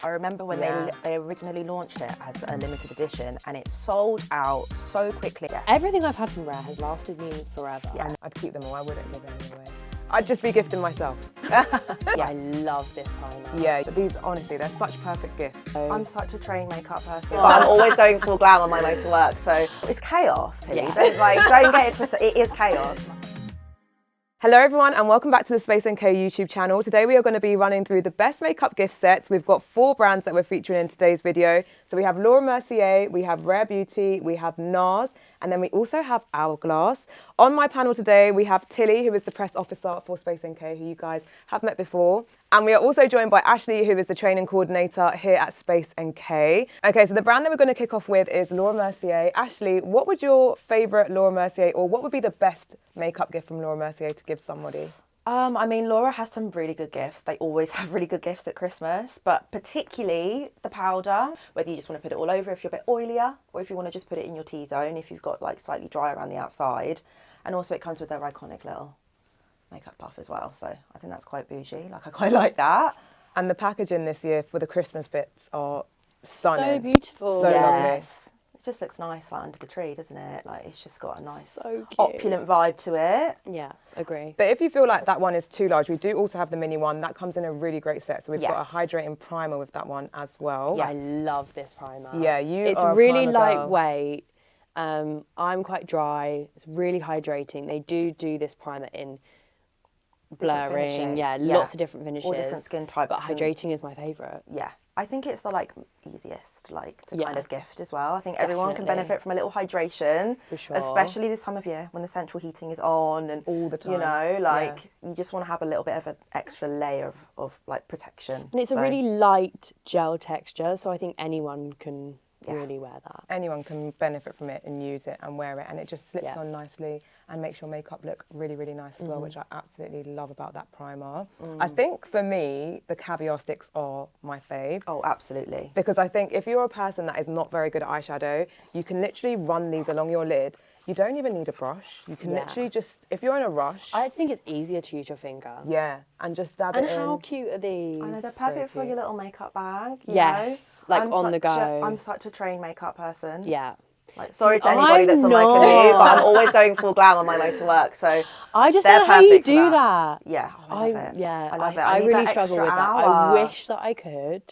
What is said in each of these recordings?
I remember when they originally launched it as a limited edition and it sold out so quickly. Yeah. Everything I've had from Rare has lasted me forever. Yeah. I'd keep them all, I wouldn't give them away. I'd just be gifting myself. I love this primer. Yeah, but these, honestly, they're such perfect gifts. I'm such a trained makeup person, but I'm always going full glam on my way to work, so it's chaos, Tilly. Yeah. Don't get it twisted, it is chaos. Hello everyone and welcome back to the Space & Co YouTube channel. Today we are going to be running through the best makeup gift sets. We've got 4 brands that we're featuring in today's video. So we have Mercier, we have Rare Beauty, we have Nars, and then we also have Hourglass. On my panel today we have Tilly, who is the press officer for Space & Co, who you guys have met before. And we are also joined by Ashley, who is the training coordinator here at Space & K. Okay, so the brand that we're going to kick off with is Mercier. Ashley, what would your favourite Mercier, or what would be the best makeup gift from Mercier to give somebody? I mean, Laura has some really good gifts. They always have really good gifts at Christmas, but particularly the powder, whether you just want to put it all over if you're a bit oilier, or if you want to just put it in your T-zone if you've got like slightly dry around the outside. And also it comes with their iconic little makeup puff as well, so I think that's quite bougie. Like, I quite like that. And the packaging this year for the Christmas bits are stunning. So beautiful. So Yes. It just looks nice like under the tree, doesn't it? Like, it's just got a nice So cute. opulent vibe to it. Yeah, agree. But if you feel like that one is too large, we do also have the mini one. That comes in a really great set. So we've got a Yes. hydrating primer with that one as well. Yeah. I love this primer. Yeah, It's are a really primer girl. lightweight. I'm quite dry. It's really hydrating. They do this primer in blurring. finishes. Yeah, Yeah. lots of different finishes. All different skin types. But hydrating is my favourite. Yeah, I think it's the easiest to Yeah. kind of gift as well. I think everyone can Definitely. benefit from a little hydration, For sure. especially this time of year when the central heating is on and All the time. You know, Yeah. you just want to have a little bit of an extra layer of like protection. And it's a So, really light gel texture, so I think anyone can really wear that. Anyone can benefit from it and use it and wear it, and it just slips Yeah. on nicely and makes your makeup look really, really nice as well, which I absolutely love about that primer. I think for me, the caviar sticks are my fave. Oh, absolutely. Because I think if you're a person that is not very good at eyeshadow, you can literally run these along your lid. You don't even need a brush. You can Yeah. literally just, if you're in a rush, I think it's easier to use your finger. yeah, and just dab And it in. how cute are these? I know they're So perfect for cute. your little makeup bag. You Yes, know? like I'm on the such a- go. I'm such a trained makeup person. Yeah. Like, sorry to I'm anybody that's on my canoe, but not. I'm always going full glam on my way to work. So I just they're don't know how you perfect for do that. that. Yeah, I love it. Yeah, I love it. I need really that struggle extra with that. I hour. wish that I could,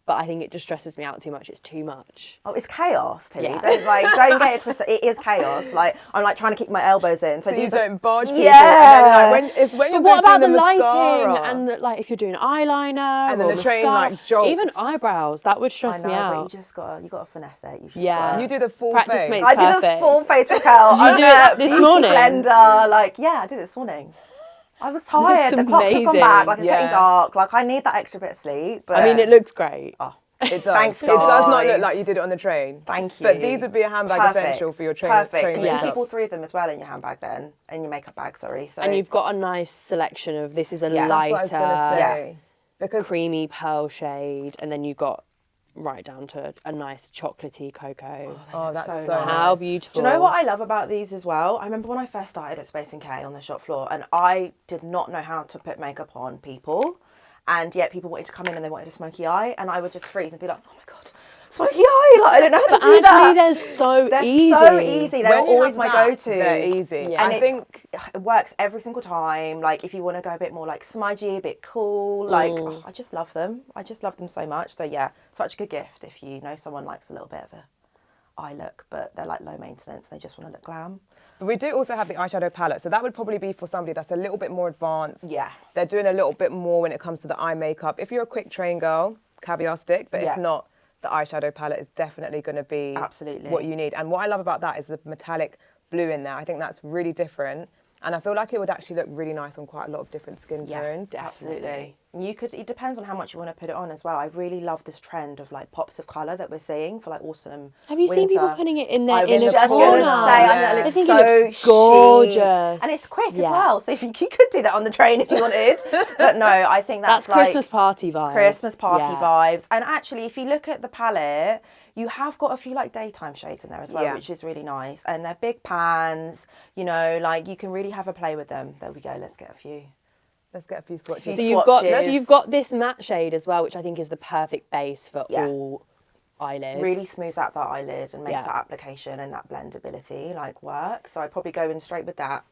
but I think it just stresses me out too much. It's too much. Oh, it's chaos, Tilly. Yeah. Don't get it twisted. It is chaos. Like, I'm like trying to keep my elbows in. So you these are- don't barge people. Yeah. And then, when you're But what going about through the lighting lighting and like if you're doing eyeliner And then or the train, mascara, like, jolts. even eyebrows, that would I stress know, me but out. you gotta finesse it. You just Yeah. you do the full Practice face. makes I did perfect. the full face Raquel. Did you do it this morning? Blender. Like, yeah, I did it this morning. I was tired. The clocks have gone back. Like, it's Yeah. getting dark. Like, I need that extra bit of sleep. But I mean, it looks great. Oh, It does. Thanks, It does not look guys. like you did it on the train. thank you. But these would be a handbag Perfect. essential for your train. Perfect. train And you Yes. can makeup. keep all 3 of them as well in your handbag then, in your makeup bag. Sorry. So And you've got a nice selection of this is a Yeah. That's what I was lighter, gonna say. Because creamy pearl shade, and then you've got right down to a nice chocolatey cocoa. oh, that's so so nice. nice. How beautiful. Do you know what I love about these as well? I remember when I first started at Space & K on the shop floor, and I did not know how to put makeup on people, and yet people wanted to come in and they wanted a smoky eye, and I would just freeze and be like, oh my God, smoky eye, like I don't know how to But do actually, that. they're so They're easy. so easy. They're When you always have my that, go-to. They're easy. Yeah. And I think it works every single time. Like, if you want to go a bit more like smudgy, a bit cool, like I just love them. I just love them so much. So yeah, such a good gift if you know someone likes a little bit of a eye look, but they're like low maintenance. They just want to look glam. we do also have the eyeshadow palette. So that would probably be for somebody that's a little bit more advanced. Yeah. They're doing a little bit more when it comes to the eye makeup. If you're a quick train girl, caviar stick. But Yeah. if not, the eyeshadow palette is definitely going to be Absolutely. what you need. And what I love about that is the metallic blue in there. I think that's really different. And I feel like it would actually look really nice on quite a lot of different skin tones. Absolutely. You could. It depends on how much you want to put it on as well. I really love this trend of like pops of colour that we're seeing for like autumn. Have you seen people winter. putting it in their I was inner just corner? going to say, I Yeah. think I think so it looks chic. gorgeous. And it's quick as Yeah. well. So if you could do that on the train if you wanted. But no, I think that's like Christmas party vibe. Christmas party Yeah. vibes. And actually, if you look at the palette, you have got a few like daytime shades in there as well, Yeah. which is really nice. And they're big pans, you know, like you can really have a play with them. There we go. Let's get a few Let's get a few swatches. So you've got swatches. this matte shade as well, which I think is the perfect base for all eyelids. Really smooths out that eyelid and makes Yeah. that application and that blendability like work. So I'd probably go in straight with that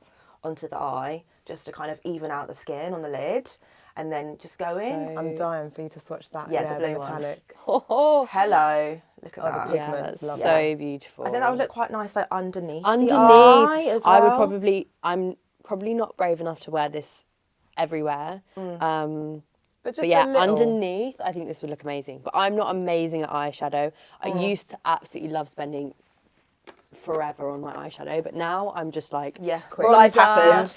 onto the eye just to kind of even out the skin on the lid, and then just go in. I'm dying for you to swatch that. Yeah, the blue one. metallic. Hello, look at Oh, the that. pigment. Yeah, that's Love so beautiful. I think that would look quite nice like underneath the Underneath, eye as well. I would probably. I'm probably not brave enough to wear this everywhere. But just But yeah, a little. underneath, I think this would look amazing. But I'm not amazing at eyeshadow. I used to absolutely love spending forever on my eyeshadow, but now I'm just like, life happened.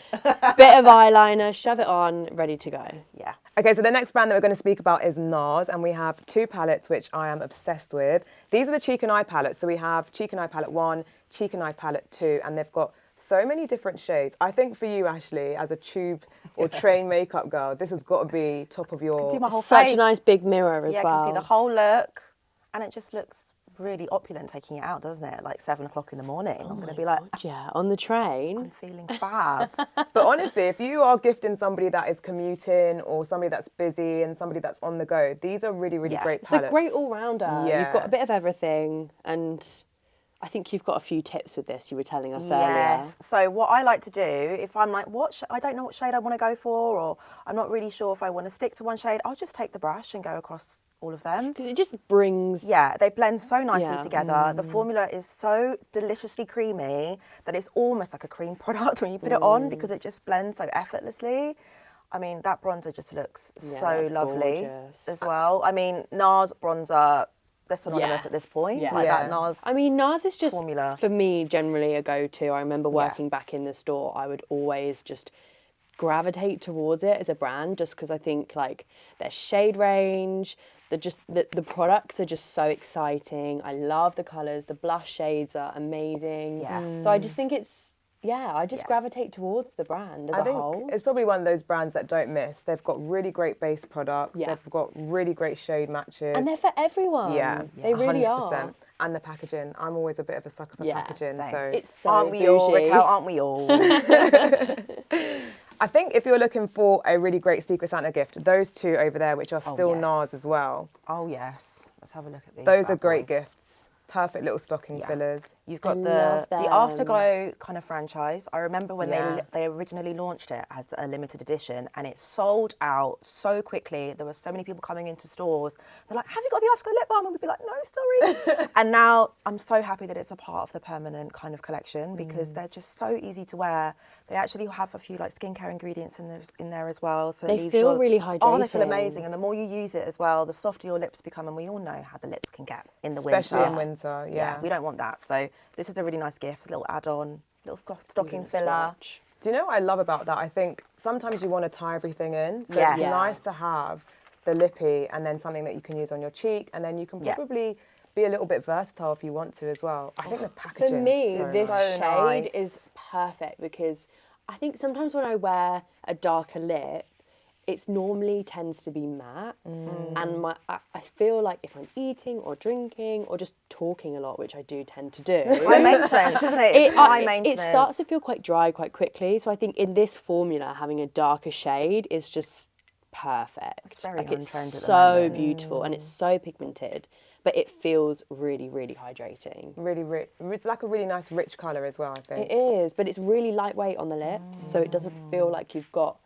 bit of eyeliner, shove it on, ready to go. Yeah. Okay, so the next brand that we're going to speak about is NARS, and we have 2 palettes which I am obsessed with. These are the Cheek and Eye palettes. So we have Cheek and Eye palette 1, Cheek and Eye palette 2, and they've got so many different shades. I think for you, Ashley, as a tube or train makeup girl, this has got to be top of your... See my whole Such face. a nice big mirror as Yeah, well. you can see the whole look, and it just looks really opulent taking it out, doesn't it? Like 7 o'clock in the morning. I'm going to be like, Yeah, on the train. I'm feeling fab. But honestly, if you are gifting somebody that is commuting or somebody that's busy and somebody that's on the go, these are really, really great It's palettes. a great all-rounder. Yeah. You've got a bit of everything, and I think you've got a few tips with this. You were telling us earlier. Yes. So what I like to do, if I'm like, I don't know what shade I want to go for, or I'm not really sure if I want to stick to one shade, I'll just take the brush and go across all of them. Because it just brings... Yeah, they blend so nicely Yeah. together. The formula is so deliciously creamy that it's almost like a cream product when you put it on, because it just blends so effortlessly. I mean, that bronzer just looks so that's lovely gorgeous. as well. I mean, NARS bronzer, they're synonymous Yeah. at this point. Yeah. Like Yeah. that NARS. I mean, NARS is just, formula. for me, generally a go-to. I remember working back in the store, I would always just gravitate towards it as a brand, just because I think like their shade range, the products are just so exciting. I love the colours, the blush shades are amazing. Yeah. So I just think it's, I just gravitate towards the brand as I a think whole. it's probably one of those brands that don't miss. They've got really great base products. Yeah. They've got really great shade matches. And they're for everyone. yeah, They really 100%. are. And the packaging. I'm always a bit of a sucker for packaging. same. So It's so Aren't we all, bougie. Raquel? Aren't we all? I think if you're looking for a really great Secret Santa gift, those 2 over there, which are still yes. NARS as well, Oh, yes. Let's have a look at these. those are bad great boys. gifts. Perfect little stocking fillers. You've got love the them. Afterglow kind of franchise. I remember when Yeah. they originally launched it as a limited edition, and it sold out so quickly. There were so many people coming into stores. They're like, "Have you got the Afterglow lip balm?" And we'd be like, "No, sorry." And now I'm so happy that it's a part of the permanent kind of collection, because they're just so easy to wear. They actually have a few like skincare ingredients in there as well. So it They leaves feel your- really Oh, they feel hydrating. amazing. And the more you use it as well, the softer your lips become. And we all know how the lips can get in the Especially winter. in winter, Yeah, we don't want that. So this is a really nice gift, a little add-on, little stocking filler. Swatch. Do you know what I love about that? I think sometimes you want to tie everything in. So Yes. it's nice to have the lippy and then something that you can use on your cheek, and then you can Yeah. probably be a little bit versatile if you want to as well. I think the For packaging me, is this so shade nice. is perfect, because I think sometimes when I wear a darker lip, it's normally tends to be matte, and I feel like if I'm eating or drinking or just talking a lot, which I do tend to do, High maintenance, isn't it? It's high it maintenance. starts to feel quite dry quite quickly. So I think in this formula, having a darker shade is just perfect. It's very like, it's on trend at the so moment. beautiful and it's so pigmented, but it feels really, really hydrating. really rich. It's like a really nice rich colour as well, I think. It is, but it's really lightweight on the lips, so it doesn't feel like you've got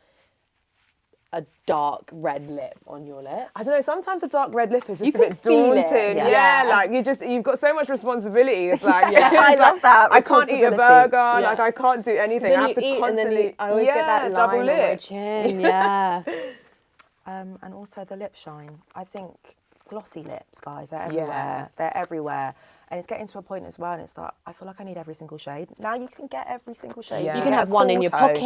a dark red lip on your lips. I don't know, sometimes a dark red lip is just You a bit can feel it. daunting. Yeah. Yeah, like you've got so much responsibility. It's like, I love that. I can't eat a responsibility. burger, like I can't do anything. Then I you have to eat constantly, and then I always get that double line on my lip. chin. Yeah. And also the lip shine. I think glossy lips, guys, they're everywhere. They're everywhere. And it's getting to a point as well, and it's like, I feel like I need every single shade. Now you can get every single shade. Yeah. You can can get have a one in cool your tone. pocket.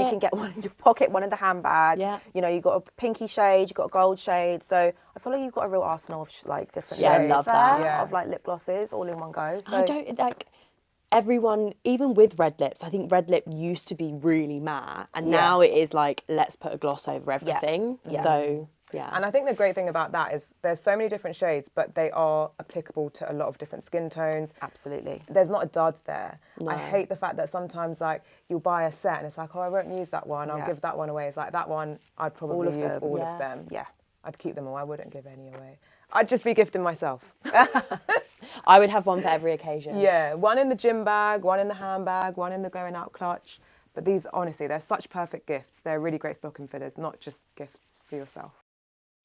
You can get one in your pocket, one in the handbag. Yeah. You know, you've got a pinky shade, you've got a gold shade. So I feel like you've got a real arsenal of like different Yeah, I shades love there that. Yeah. of like lip glosses all in one go. So I don't like everyone, even with red lips. I think red lip used to be really matte, and now it is like let's put a gloss over everything. Yeah. So Yeah. And I think the great thing about that is there's so many different shades, but they are applicable to a lot of different skin tones. Absolutely. There's not a dud there. No. I hate the fact that sometimes like you'll buy a set and it's like, oh, I won't use that one. I'll Yeah. give that one away. It's like that one, I'd probably of use them. all Yeah. of them. Yeah. I'd keep them all. I wouldn't give any away. I'd just be gifting myself. I would have one for every occasion. Yeah, one in the gym bag, one in the handbag, one in the going out clutch. But these, honestly, they're such perfect gifts. They're really great stocking fillers, not just gifts for yourself.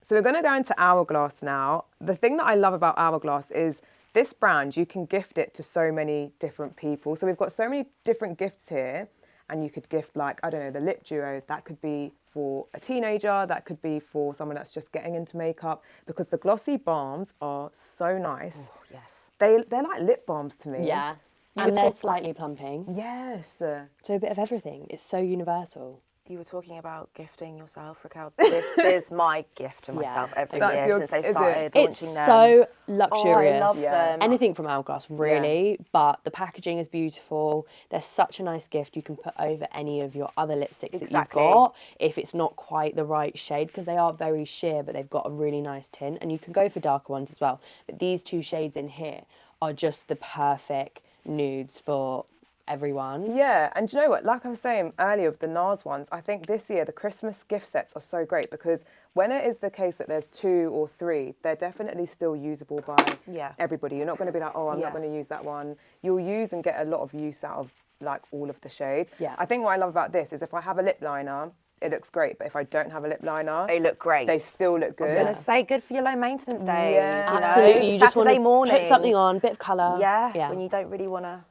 So we're going to go into Hourglass now. The thing that I love about Hourglass is this brand, you can gift it to so many different people. So we've got so many different gifts here, and you could gift like, I don't know, the lip duo. That could be for a teenager, that could be for someone that's just getting into makeup, because the glossy balms are so nice. Oh, yes. They're like lip balms to me. Yeah. You And were they're talk- slightly plumping. Yes. So a bit of everything. It's so universal. You were talking about gifting yourself, Raquel. This is my gift to myself every That's year your- since they've is it? started It's launching them. so luxurious. love them. Anything from Hourglass, really. But the packaging is beautiful. They're such a nice gift you can put over any of your other lipsticks Exactly. that you've got if it's not quite the right shade, because they are very sheer, but they've got a really nice tint. And you can go for darker ones as well. But these two shades in here are just the perfect nudes for everyone. Yeah, and do you know what? Like I was saying earlier with the NARS ones, I think this year the Christmas gift sets are so great because when it is the case that there's 2 or 3, they're definitely still usable by Yeah. everybody. You're not going to be like, oh, I'm Yeah. not going to use that one. You'll use and get a lot of use out of like all of the shades. Yeah. I think what I love about this is if I have a lip liner, it looks great, but if I don't have a lip liner, They look great. they still look I was good. going to say, good for your low maintenance days. Yeah. you know? Absolutely. You just want Saturday to morning. put something on, bit of colour. Yeah, when you don't really want to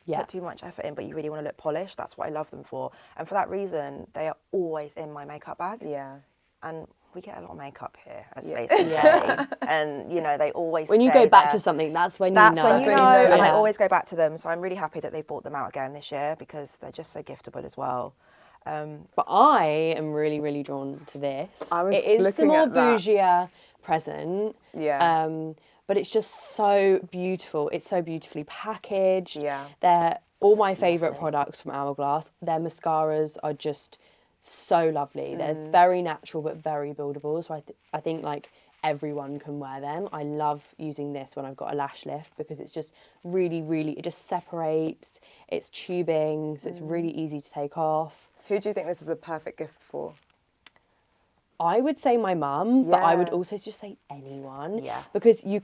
Yeah. put too much effort in, but you really want to look polished. That's what I love them for. And for that reason, they are always in my makeup bag. Yeah. And we get a lot of makeup here at Yeah. Space NK. And, you know, they always When you stay go back there. to something, that's when That's you know. when you when know, you know. and I Yeah. always go back to them. So I'm really happy that they've brought them out again this year because they're just so giftable as well. But I am really, really drawn to this. I was It is the looking more at that. bougier present. Yeah. But it's just so beautiful. It's so beautifully packaged. Yeah. They're all my favourite products from Hourglass. Their mascaras are just so lovely. They're very natural but very buildable. So I think like everyone can wear them. I love using this when I've got a lash lift because it's just really, really, it just separates. It's tubing, so it's really easy to take off. Who do you think this is a perfect gift for? I would say my mum, but I would Yeah. also just say anyone. Yeah. Because you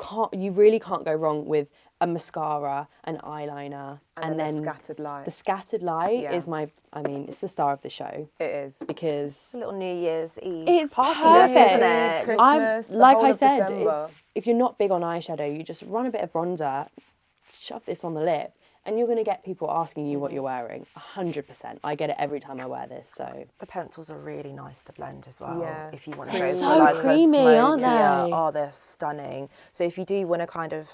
really can't go wrong with a mascara, an eyeliner, And then then the scattered light. The scattered light Yeah. is it's the star of the show It is. because A little New Year's Eve it's party, perfect. isn't it? Christmas, I'm the like whole I of said, December. if you're not big on eyeshadow, you just run a bit of bronzer, shove this on the lip, and you're going to get people asking you what you're wearing. 100%. I get it every time I wear this. So The pencils are really nice to blend as well. Yeah. If you want They're to go so for like creamy, a aren't smokier, they? oh, they're stunning. So if you do want to kind of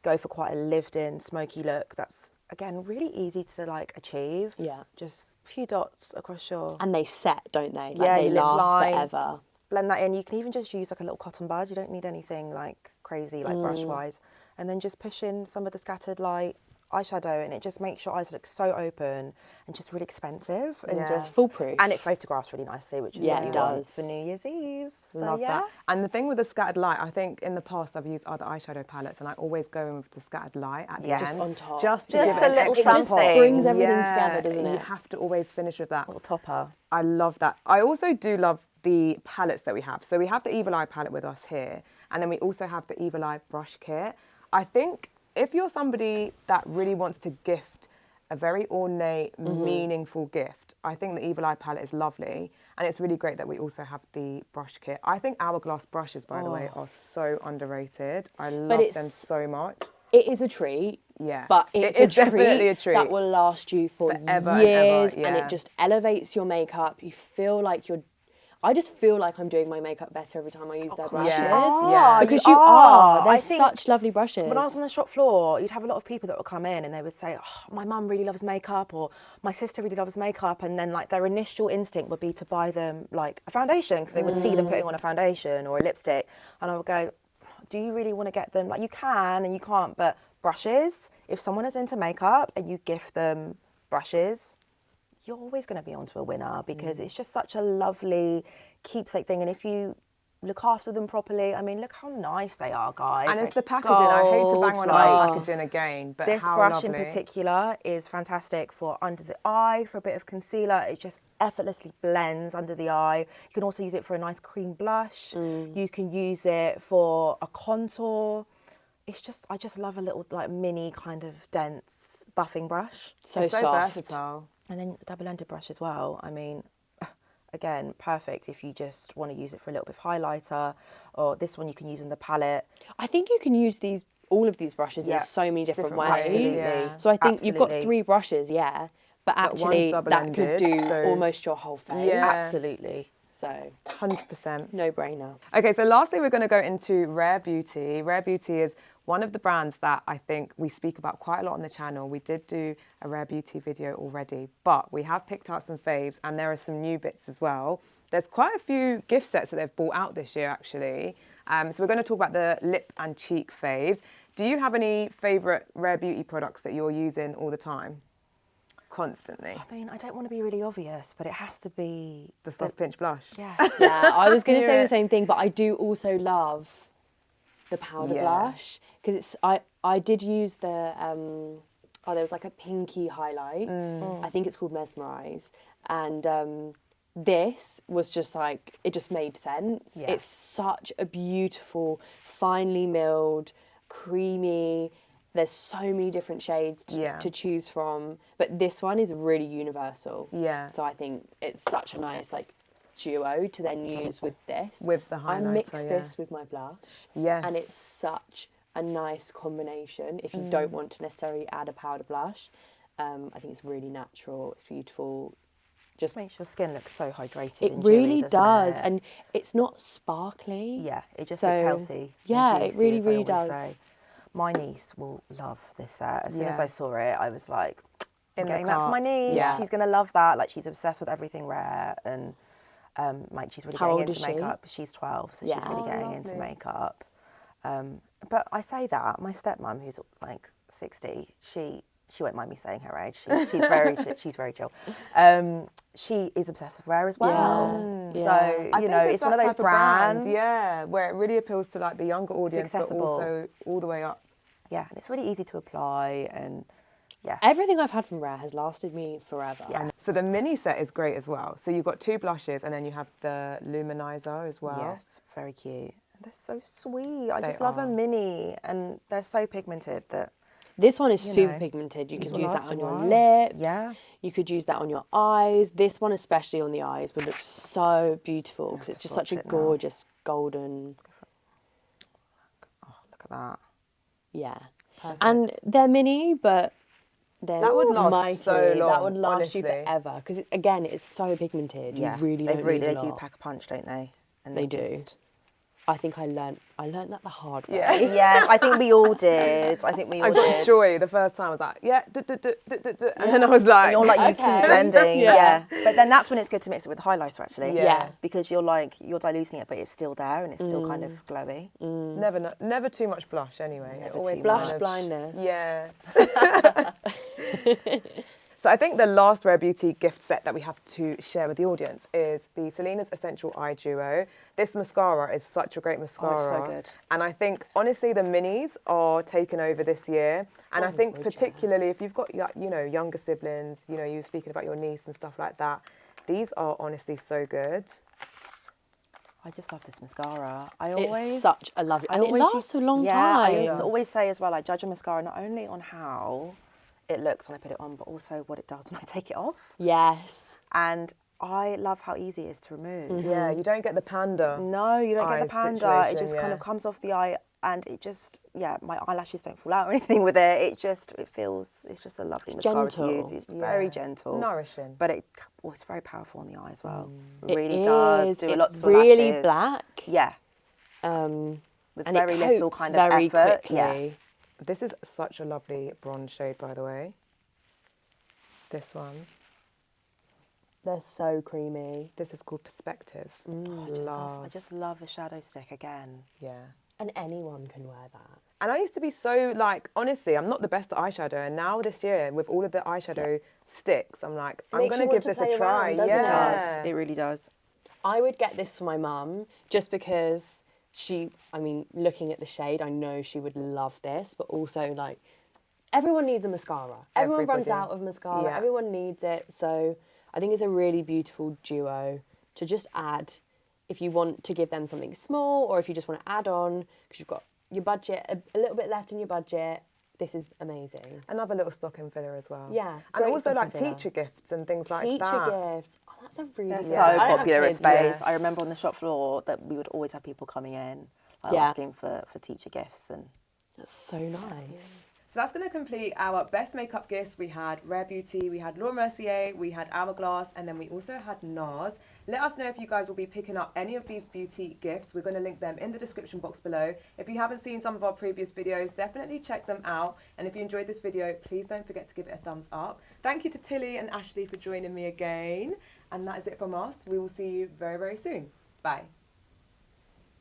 go for quite a lived-in, smoky look, that's again really easy to like achieve. Yeah. Just a few dots across your. and they set, don't they? Like Yeah, they your lip last line. forever. Blend that in. You can even just use like a little cotton bud. You don't need anything like crazy, like brush-wise. And then just push in some of the scattered light eyeshadow, and it just makes your eyes look so open and just really expensive and Yeah. just It's foolproof. And it photographs really nicely, which is Yeah, what it you want does. for New Year's Eve. So Love yeah. that. And the thing with the scattered light, I think in the past I've used other eyeshadow palettes and I always go in with the scattered light at the Yes. end. Just on top. Just to Just give a it an little extra something. pop. Brings everything Yeah, together, doesn't You it? have to always finish with that. Little topper. I love that. I also do love the palettes that we have. So we have the Evil Eye palette with us here, and then we also have the Evil Eye brush kit. I think if you're somebody that really wants to gift a very ornate, meaningful gift, I think the Evil Eye palette is lovely, and it's really great that we also have the brush kit. I think Hourglass brushes, by the way, are so underrated. I love them it's- so much. It is a treat. Yeah. But It it's is definitely a treat. that will last you for Forever and ever, years, and yeah. it just elevates your makeup. You feel like I just feel like I'm doing my makeup better every time I use their brushes. Yeah. Because You you are. are. They're I think such lovely brushes. When I was on the shop floor, you'd have a lot of people that would come in and they would say, oh, my mum really loves makeup, or my sister really loves makeup. And then like their initial instinct would be to buy them like a foundation because they would see them putting on a foundation or a lipstick. And I would go, do you really want to get them? Like you can and you can't, but brushes, if someone is into makeup and you gift them brushes, you're always going to be onto a winner because it's just such a lovely keepsake thing. And if you look after them properly. I mean, look how nice they are, guys. And it's the Like, packaging. I hate to gold, bang on like, about packaging again, but this how brush lovely. in particular is fantastic for under the eye, for a bit of concealer. It just effortlessly blends under the eye. You can also use it for a nice cream blush. You can use it for a contour. It's just, I just love a little like mini kind of dense buffing brush. So It's so soft. versatile. And then a double-ended brush as well. I mean, again, perfect if you just want to use it for a little bit of highlighter, or this one you can use in the palette. I think you can use all of these brushes Yeah. in so many different Different ways. ways, yeah. So I think you've got Absolutely. 3 brushes, but actually one's that could double-ended, do so- almost your whole face. Yeah. Absolutely. So 100%. no brainer. Okay, so lastly, we're going to go into Rare Beauty. Rare Beauty is one of the brands that I think we speak about quite a lot on the channel. We did do a Rare Beauty video already, but we have picked out some faves and there are some new bits as well. There's quite a few gift sets that they've brought out this year, actually. So we're going to talk about the lip and cheek faves. Do you have any favourite Rare Beauty products that you're using all the time? Constantly? I mean, I don't want to be really obvious, but it has to be The soft pinch blush? Yeah. Yeah, I was going to say Yeah. the same thing, but I do also love the powder Yeah. blush because it's I did use the there was like a pinky highlight. I think it's called Mesmerize, and this was just like it just made sense. Yeah. It's such a beautiful, finely milled, creamy. There's so many different shades to choose from, but this one is really universal. Yeah. So I think it's such a nice like duo to then use with this. With the I highlighter, mix yeah. this with my blush. Yes. And it's such a nice combination if you don't want to necessarily add a powder blush. I think it's really natural, it's beautiful. Just Makes your skin look so hydrated. it and dewy, really doesn't does, it? and it's not sparkly. Yeah, it just So, looks healthy. and yeah, it juicy, really, as I really always does. say. My niece will love this set. As soon as Yeah. I saw it, I was like, I'm In the getting that for cart. my niece. Yeah. She's going to love that. Like, she's obsessed with everything Rare, and like she's really How getting old is into she? makeup. She's 12, so Yeah. she's really Oh, getting into lovely. makeup. But I say that, my stepmom, who's like 60, she won't mind me saying her age. She's very chill. She is obsessed with Rare as well. Yeah. So I you think know, it's one of that those type brand, brands. yeah, where it really appeals to like the younger audience, but accessible. also all the way up. Yeah, and it's really easy to apply, and yeah. Everything I've had from Rare has lasted me forever. Yeah. So the mini set is great as well. So you've got 2 blushes and then you have the luminizer as well. Yes, very cute. They're so sweet. I They just love a are. mini, and they're so pigmented that This one is You super know, pigmented. You these could will use that last on a your while. lips. Yeah. You could use that on your eyes. This one, especially on the eyes, would look so beautiful because it's to just such a swatch it now. gorgeous golden. oh, look at that. Yeah. And they're mini, but they're That would last mighty. so That long, would last you honestly. forever because again, it's so pigmented. Yeah, You really don't need they a do lot. pack a punch, don't they? And They do. just- I think I learnt that the hard way. Yeah. Yes, I think we all did. I think we all I got did. joy the first time. I was like, yeah, and then I was like, And you're like, you keep Okay. blending, Yeah. yeah. But then that's when it's good to mix it with highlighter, actually. Yeah. Because you're diluting it, but it's still there and it's still kind of glowy. never too much blush anyway. Never Always too Blush much. blindness. Yeah. So I think the last Rare Beauty gift set that we have to share with the audience is the Selena's Essential Eye Duo. This mascara is such a great mascara. good. And I think, honestly, the minis are taken over this year. And I think particularly if you've got, younger siblings, you were speaking about your niece and stuff like that, these are honestly so good. I just love this mascara. It's such a lovely, I and it always lasts used- a long yeah, time. I used to always say as well, I judge a mascara not only on how it looks when I put it on, but also what it does when I take it off. Yes. And I love how easy it is to remove. Yeah, you don't get the panda. No, you don't get eye the panda. It situation, just kind yeah. of comes off the eye, and it just, my eyelashes don't fall out or anything with it. It's just a lovely mascara gentle. to use. It's very gentle. Nourishing. But it's very powerful on the eye as well. It really does do a lot It's to the really lashes. black. Yeah. Um, With and very it little coats kind of very effort. quickly. Yeah. This is such a lovely bronze shade, by the way. This one. They're so creamy. This is called Perspective. I just love a shadow stick again. Yeah. And anyone can wear that. And I used to be so honestly, I'm not the best at eyeshadow. And now this year, with all of the eyeshadow sticks, I'm like, I'm makes going you to want give to this a play try. around, doesn't it? Yeah. It really does. I would get this for my mum just because looking at the shade, I know she would love this, but also like everyone needs a mascara. Everyone runs Everybody. out of mascara. Yeah. Everyone needs it. So I think it's a really beautiful duo to just add if you want to give them something small or if you just want to add on because you've got your budget, a little bit left in your budget. This is amazing. Another little stocking filler as well. Yeah, And great also like stocking filler. teacher gifts and things like that. Teacher gifts. Oh, that's a really They're good so I don't have popular at kids, Space. yeah. I remember on the shop floor that we would always have people coming in Yeah. asking for teacher gifts. And That's so nice. So that's going to complete our best makeup gifts. We had Rare Beauty, we had Laura Mercier, we had Hourglass, and then we also had Nars. Let us know if you guys will be picking up any of these beauty gifts. We're going to link them in the description box below. If you haven't seen some of our previous videos, definitely check them out. And if you enjoyed this video, please don't forget to give it a thumbs up. Thank you to Tilly and Ashley for joining me again. And that is it from us. We will see you very, very soon. Bye.